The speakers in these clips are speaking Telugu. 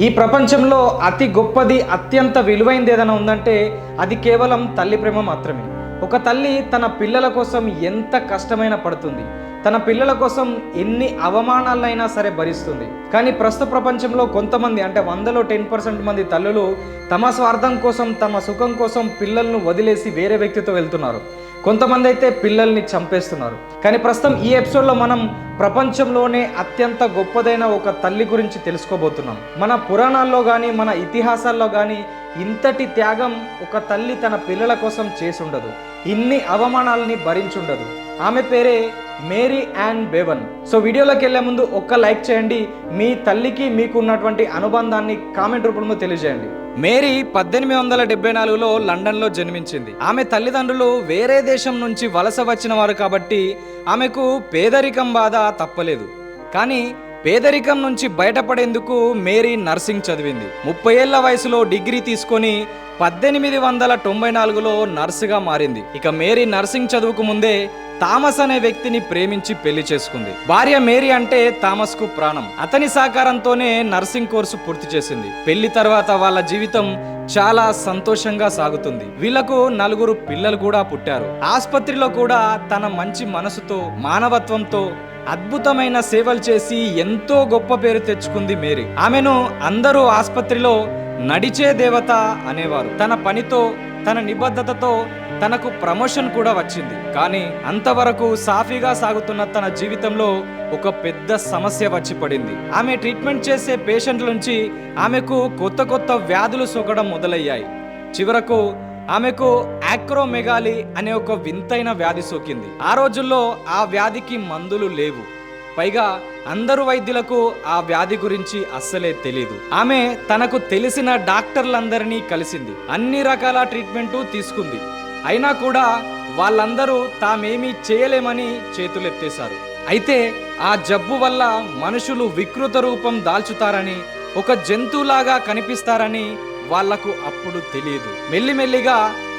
ఈ ప్రపంచంలో అతి గొప్పది, అత్యంత విలువైనది ఏదైనా ఉందంటే అది కేవలం తల్లి ప్రేమ మాత్రమే. ఒక తల్లి తన పిల్లల కోసం ఎంత కష్టమైన పడుతుంది, తన పిల్లల కోసం ఎన్ని అవమానాలైనా సరే భరిస్తుంది. కానీ ప్రస్తుత ప్రపంచంలో కొంతమంది, అంటే 100లో 10% మంది తల్లులు తమ స్వార్థం కోసం, తమ సుఖం కోసం పిల్లలను వదిలేసి వేరే వ్యక్తితో వెళ్తున్నారు. కొంతమంది అయితే పిల్లల్ని చంపేస్తున్నారు. కానీ ప్రస్తుతం ఈ ఎపిసోడ్లో మనం ప్రపంచంలోనే అత్యంత గొప్పదైన ఒక తల్లి గురించి తెలుసుకోబోతున్నాం. మన పురాణాల్లో కానీ మన ఇతిహాసాల్లో కానీ ఇంతటి త్యాగం ఒక తల్లి తన పిల్లల కోసం చేసి ఉండదు, ఇన్ని అవమానాలని భరించుండదు. ఆమె పేరే మేరీ యాన్ బేవన్. సో వీడియోలోకి వెళ్ళే ముందు ఒక్క లైక్ చేయండి, మీ తల్లికి మీకు ఉన్నటువంటి అనుబంధాన్ని కామెంట్ రూపంలో తెలియజేయండి. మేరీ 1874లో లండన్లో జన్మించింది. ఆమె తల్లిదండ్రులు వేరే దేశం నుంచి వలస వచ్చిన వారు కాబట్టి ఆమెకు పేదరికం బాధ తప్పలేదు. కానీ పేదరికం నుంచి బయటపడేందుకు మేరీ నర్సింగ్ చదివింది. 30 ఏళ్ల వయసులో డిగ్రీ తీసుకొని 1894లో నర్సుగా మారింది. ఇక మేరీ నర్సింగ్ చదువుకు ముందే థామస్ అనే వ్యక్తిని ప్రేమించి పెళ్లి చేసుకుంది. భార్య మేరీ అంటే థామస్ కు ప్రాణం. అతని సహకారంతోనే నర్సింగ్ కోర్సు పూర్తి చేసింది. పెళ్లి తర్వాత వాళ్ళ జీవితం చాలా సంతోషంగా సాగుతుంది. వీళ్లకు 4 పిల్లలు కూడా పుట్టారు. ఆసుపత్రిలో కూడా తన మంచి మనసుతో, మానవత్వంతో అద్భుతమైన సేవలు చేసి ఎంతో గొప్ప పేరు తెచ్చుకుంది మేరీ. ఆమెను అందరూ ఆసుపత్రిలో నడిచే దేవత అనేవారు. తన పనితో, తన నిబద్ధతతో తనకు ప్రమోషన్ కూడా వచ్చింది. కానీ అంతవరకు సాఫీగా సాగుతున్న తన జీవితంలో ఒక పెద్ద సమస్య వచ్చి పడింది. ఆమె ట్రీట్మెంట్ చేసే పేషెంట్ల నుంచి ఆమెకు కొత్త వ్యాధులు సోకడం మొదలయ్యాయి. చివరకు ఆమెకు యాక్రోమెగాలి అనే ఒక వింతైన వ్యాధి సోకింది. ఆ రోజుల్లో ఆ వ్యాధికి మందులు లేవు. పైగా అందరు వైద్యులకు ఆ వ్యాధి గురించి అస్సలే తెలీదు. ఆమె తనకు తెలిసిన డాక్టర్లందరినీ కలిసింది, అన్ని రకాల ట్రీట్మెంటు తీసుకుంది. అయినా కూడా వాళ్ళందరూ తామేమీ చేయలేమని చేతులెత్తేశారు. అయితే ఆ జబ్బు వల్ల మనుషులు వికృత రూపం దాల్చుతారని, ఒక జంతువులాగా కనిపిస్తారని వాళ్లకు అప్పుడు తెలియదు. మెల్లిమెల్లిగా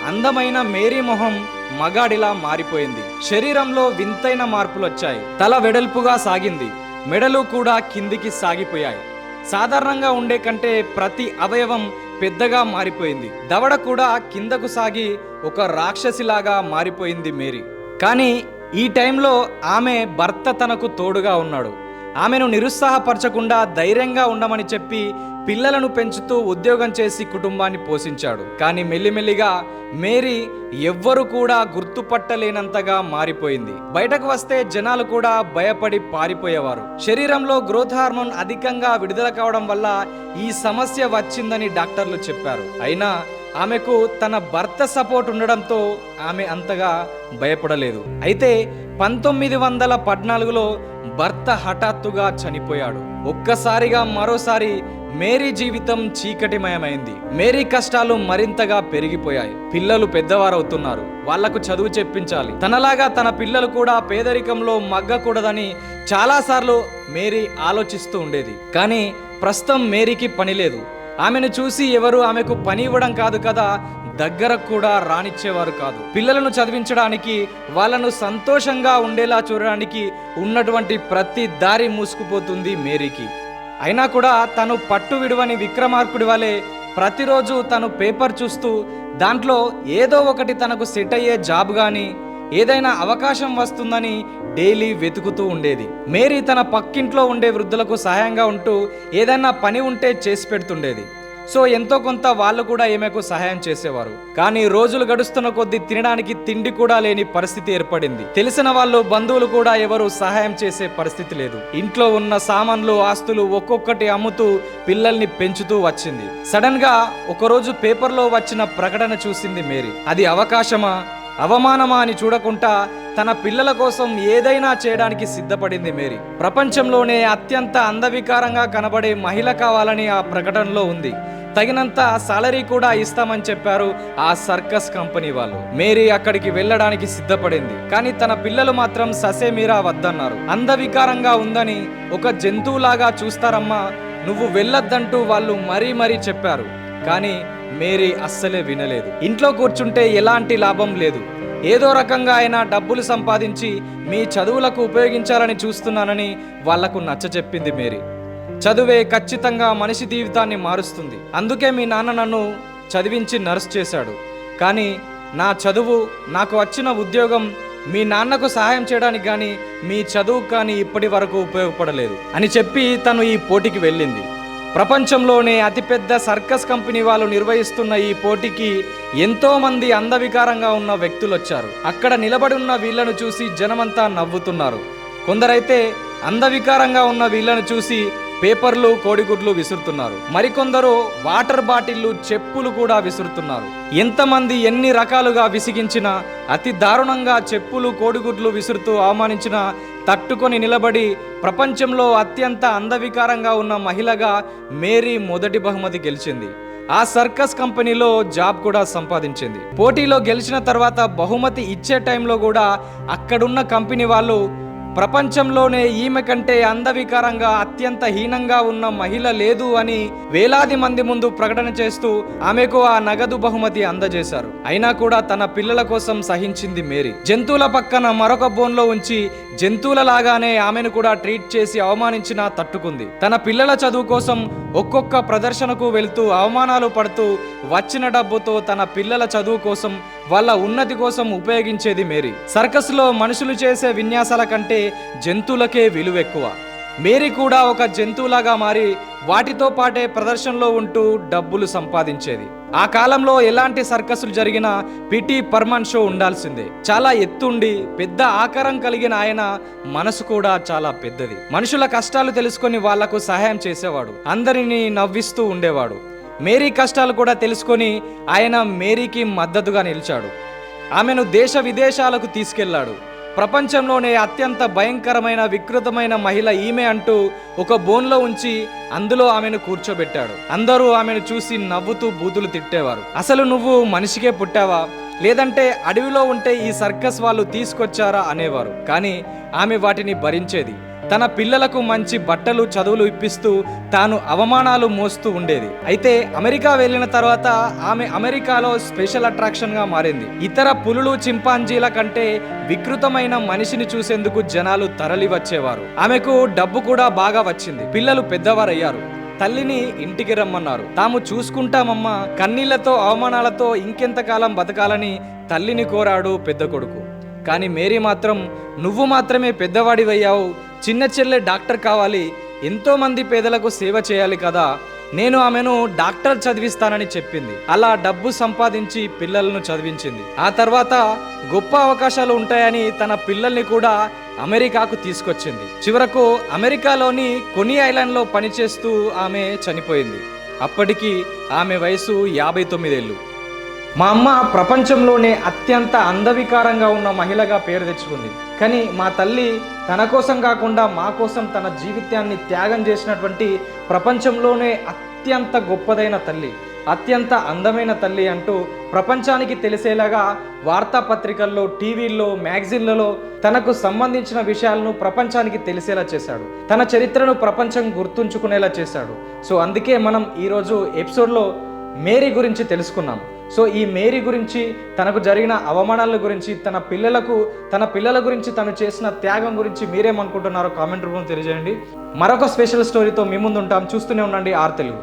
అందమైన మేరీ మొహం మగాడిలా మారిపోయింది. శరీరంలో వింతైన మార్పులు వచ్చాయి. తల వెడల్పుగా సాగింది, మెడలు కూడా కిందికి సాగిపోయాయి. సాధారణంగా ఉండే కంటే ప్రతి అవయవం పెద్దగా మారిపోయింది. దవడ కూడా కిందకు సాగి ఒక రాక్షసిలాగా మారిపోయింది మేరీ. కానీ ఈ టైంలో ఆమె భర్త తనకు తోడుగా ఉన్నాడు. ఆమెను నిరుత్సాహపరచకుండా ధైర్యంగా ఉండమని చెప్పి పిల్లలను పెంచుతూ ఉద్యోగం చేసి కుటుంబాన్ని పోషించాడు. కానీ మెల్లిమెల్లిగా మేరీ ఎవ్వరు కూడా గుర్తుపట్టలేనంతగా మారిపోయింది. బయటకు వస్తే జనాలు కూడా భయపడి పారిపోయేవారు. శరీరంలో గ్రోత్ హార్మోన్ అధికంగా విడుదల కావడం వల్ల ఈ సమస్య వచ్చిందని డాక్టర్లు చెప్పారు. అయినా ఆమెకు తన భర్త సపోర్ట్ ఉండడంతో ఆమె అంతగా భయపడలేదు. అయితే 1914లో భర్త హఠాత్తుగా చనిపోయాడు. ఒక్కసారిగా మరోసారి మేరీ జీవితం చీకటిమయమైంది. మేరీ కష్టాలు మరింతగా పెరిగిపోయాయి. పిల్లలు పెద్దవారవుతున్నారు, వాళ్లకు చదువు చెప్పించాలి. తనలాగా తన పిల్లలు కూడా పేదరికంలో మగ్గకూడదని చాలాసార్లు మేరీ ఆలోచిస్తూ ఉండేది. కానీ ప్రస్తుతం మేరీకి పని లేదు. ఆమెను చూసి ఎవరు ఆమెకు పని ఇవ్వడం కాదు కదా, దగ్గర కూడా రానిచ్చేవారు కాదు. పిల్లలను చదివించడానికి, వాళ్ళను సంతోషంగా ఉండేలా చూడడానికి ఉన్నటువంటి ప్రతి దారి మూసుకుపోతుంది మేరీకి. అయినా కూడా తను పట్టు విడువని విక్రమార్కుడి వలె ప్రతిరోజు తను పేపర్ చూస్తూ దాంట్లో ఏదో ఒకటి తనకు సెట్ అయ్యే జాబ్ కానీ, ఏదైనా అవకాశం వస్తుందని డైలీ వెతుకుతూ ఉండేది. మేరీ తన పక్కింట్లో ఉండే వృద్ధులకు సహాయంగా ఉంటూ ఏదైనా పని ఉంటే చేసి పెడుతుండేది. సో ఎంతో కొంత వాళ్ళు కూడా ఈమెకు సహాయం చేసేవారు. కానీ రోజులు గడుస్తున్న కొద్దీ తినడానికి తిండి కూడా లేని పరిస్థితి ఏర్పడింది. తెలిసిన వాళ్ళు, బంధువులు కూడా ఎవరు సహాయం చేసే పరిస్థితి లేదు. ఇంట్లో ఉన్న సామాన్లు, ఆస్తులు ఒక్కొక్కటి అమ్ముతూ పిల్లల్ని పెంచుతూ వచ్చింది. సడన్ గా ఒకరోజు పేపర్లో వచ్చిన ప్రకటన చూసింది మేరీ. అది అవకాశమా, అవమానమా అని చూడకుండా తన పిల్లల కోసం ఏదైనా చేయడానికి సిద్ధపడింది మేరీ. ప్రపంచంలోనే అత్యంత అందవికారంగా కనబడే మహిళ కావాలని ఆ ప్రకటనలో ఉంది. తగినంత సాలరీ కూడా ఇస్తామని చెప్పారు ఆ సర్కస్ కంపెనీ వాళ్ళు. మేరీ అక్కడికి వెళ్ళడానికి సిద్ధపడింది. కానీ తన పిల్లలు మాత్రం ససేమీరా వద్దన్నారు. అందవికారంగా ఉందని, ఒక జంతువులాగా చూస్తారమ్మా, నువ్వు వెళ్ళొద్దంటూ వాళ్ళు మరీ చెప్పారు. కానీ మేరీ అస్సలే వినలేదు. ఇంట్లో కూర్చుంటే ఎలాంటి లాభం లేదు, ఏదో రకంగా అయినా డబ్బులు సంపాదించి మీ చదువులకు ఉపయోగించాలని చూస్తున్నానని వాళ్లకు నచ్చచెప్పింది మేరీ. చదువే ఖచ్చితంగా మనిషి జీవితాన్ని మారుస్తుంది. అందుకే మీ నాన్న నన్ను చదివించి నర్స్ చేశాడు. కానీ నా చదువు, నాకు వచ్చిన ఉద్యోగం మీ నాన్నకు సహాయం చేయడానికి కానీ మీ చదువు కానీ ఇప్పటి వరకు ఉపయోగపడలేదు అని చెప్పి తను ఈ పోటీకి వెళ్ళింది. ప్రపంచంలోనే అతిపెద్ద సర్కస్ కంపెనీ వాళ్ళు నిర్వహిస్తున్న ఈ పోటీకి ఎంతోమంది అందవికారంగా ఉన్న వ్యక్తులు వచ్చారు. అక్కడ నిలబడి ఉన్న వీళ్ళను చూసి జనమంతా నవ్వుతున్నారు. కొందరైతే అందవికారంగా ఉన్న వీళ్ళను చూసి పేపర్లు, కోడిగుడ్లు విసురుతున్నారు. మరికొందరు వాటర్ బాటిళ్లు, చెప్పులు కూడా విసురుతున్నారు. ఎంతమంది ఎన్ని రకాలుగా విసిగించినా, అతి దారుణంగా చెప్పులు, కోడిగుడ్లు విసురుతూ అవమానించినా తట్టుకొని నిలబడి ప్రపంచంలో అత్యంత అందవికారంగా ఉన్న మహిళగా మేరీ మొదటి బహుమతి గెలిచింది. ఆ సర్కస్ కంపెనీలో జాబ్ కూడా సంపాదించింది. పోటీలో గెలిచిన తర్వాత బహుమతి ఇచ్చే టైంలో కూడా అక్కడున్న కంపెనీ వాళ్ళు ప్రపంచంలోనే ఈమె కంటే అందవికారంగా, అత్యంత హీనంగా ఉన్న మహిళ లేదు అని వేలాది మంది ముందు ప్రకటన చేస్తూ ఆమెకు ఆ నగదు బహుమతి అందజేశారు. అయినా కూడా తన పిల్లల కోసం సహించింది మేరీ. జంతువుల పక్కన మరొక బోన్లో ఉంచి జంతువులలాగానే ఆమెను కూడా ట్రీట్ చేసి అవమానించినా తట్టుకుంది. తన పిల్లల చదువు కోసం ఒక్కొక్క ప్రదర్శనకు వెళ్తూ అవమానాలు పడుతూ వచ్చిన డబ్బుతో తన పిల్లల చదువు కోసం, వాళ్ళ ఉన్నతి కోసం ఉపయోగించేది మేరీ. సర్కస్లో మనుషులు చేసే విన్యాసాల కంటే జంతువులకే విలువ ఎక్కువ. మేరీ కూడా ఒక జంతువులాగా మారి వాటితో పాటే ప్రదర్శనలో ఉంటూ డబ్బులు సంపాదించేది. ఆ కాలంలో ఎలాంటి సర్కస్లు జరిగినా పిటి పర్మన్ షో ఉండాల్సిందే. చాలా ఎత్తుండి పెద్ద ఆకారం కలిగిన ఆయన మనసు కూడా చాలా పెద్దది. మనుషుల కష్టాలు తెలుసుకొని వాళ్లకు సహాయం చేసేవాడు. అందరినీ నవ్విస్తూ ఉండేవాడు. మేరీ కష్టాలు కూడా తెలుసుకొని ఆయన మేరీకి మద్దతుగా నిలిచాడు. ఆమెను దేశ విదేశాలకు తీసుకెళ్లాడు. ప్రపంచంలోనే అత్యంత భయంకరమైన, వికృతమైన మహిళ ఈమె అంటూ ఒక బోన్లో ఉంచి అందులో ఆమెను కూర్చోబెట్టాడు. అందరూ ఆమెను చూసి నవ్వుతూ బూతులు తిట్టేవారు. అసలు నువ్వు మనిషికే పుట్టావా, లేదంటే అడవిలో ఉంటే ఈ సర్కస్ వాళ్ళు తీసుకొచ్చారా అనేవారు. కానీ ఆమె వాటిని భరించేది. తన పిల్లలకు మంచి బట్టలు, చదువులు ఇప్పిస్తూ తాను అవమానాలు మోస్తూ ఉండేది. అయితే అమెరికా వెళ్ళిన తర్వాత ఆమె అమెరికాలో స్పెషల్ అట్రాక్షన్గా మారింది. ఇతర పులులు, చింపాంజీల కంటే వికృతమైన మనిషిని చూసేందుకు జనాలు తరలి వచ్చేవారు. ఆమెకు డబ్బు కూడా బాగా వచ్చింది. పిల్లలు పెద్దవారయ్యారు. తల్లిని ఇంటికి రమ్మన్నారు. తాము చూసుకుంటామమ్మా, కన్నీళ్లతో, అవమానాలతో ఇంకెంతకాలం బతకాలని తల్లిని కోరాడు పెద్ద కొడుకు. కానీ మేరీ మాత్రం, నువ్వు మాత్రమే పెద్దవాడివయ్యావు, చిన్న చెల్లె డాక్టర్ కావాలి, ఎంతోమంది పేదలకు సేవ చేయాలి కదా, నేను ఆమెను డాక్టర్ చదివిస్తానని చెప్పింది. అలా డబ్బు సంపాదించి పిల్లలను చదివించింది. ఆ తర్వాత గొప్ప అవకాశాలు ఉంటాయని తన పిల్లల్ని కూడా అమెరికాకు తీసుకొచ్చింది. చివరకు అమెరికాలోని కొనీ ఐలాండ్లో పనిచేస్తూ ఆమె చనిపోయింది. అప్పటికి ఆమె వయసు 59 ఏళ్ళు. మా అమ్మ ప్రపంచంలోనే అత్యంత అందవికారంగా ఉన్న మహిళగా పేరు తెచ్చుకుంది. కానీ మా తల్లి తన కోసం కాకుండా మా కోసం తన జీవితాన్ని త్యాగం చేసినటువంటి ప్రపంచంలోనే అత్యంత గొప్పదైన తల్లి, అత్యంత అందమైన తల్లి అంటూ ప్రపంచానికి తెలిసేలాగా వార్తాపత్రికల్లో, టీవీల్లో, మ్యాగజైన్లలో తనకు సంబంధించిన విషయాలను ప్రపంచానికి తెలిసేలా చేశాడు. తన చరిత్రను ప్రపంచం గుర్తుంచుకునేలా చేశాడు. సో అందుకే మనం ఈరోజు ఎపిసోడ్లో మేరీ గురించి తెలుసుకున్నాం. సో ఈ మేరీ గురించి, తనకు జరిగిన అవమానాల గురించి, తన పిల్లల గురించి తను చేసిన త్యాగం గురించి మీరేమనుకుంటున్నారో కామెంట్ రూపంలో తెలియజేయండి. మరొక స్పెషల్ స్టోరీతో మీ ముందు ఉంటాం. చూస్తూనే ఉండండి ఆర్ తెలుగు.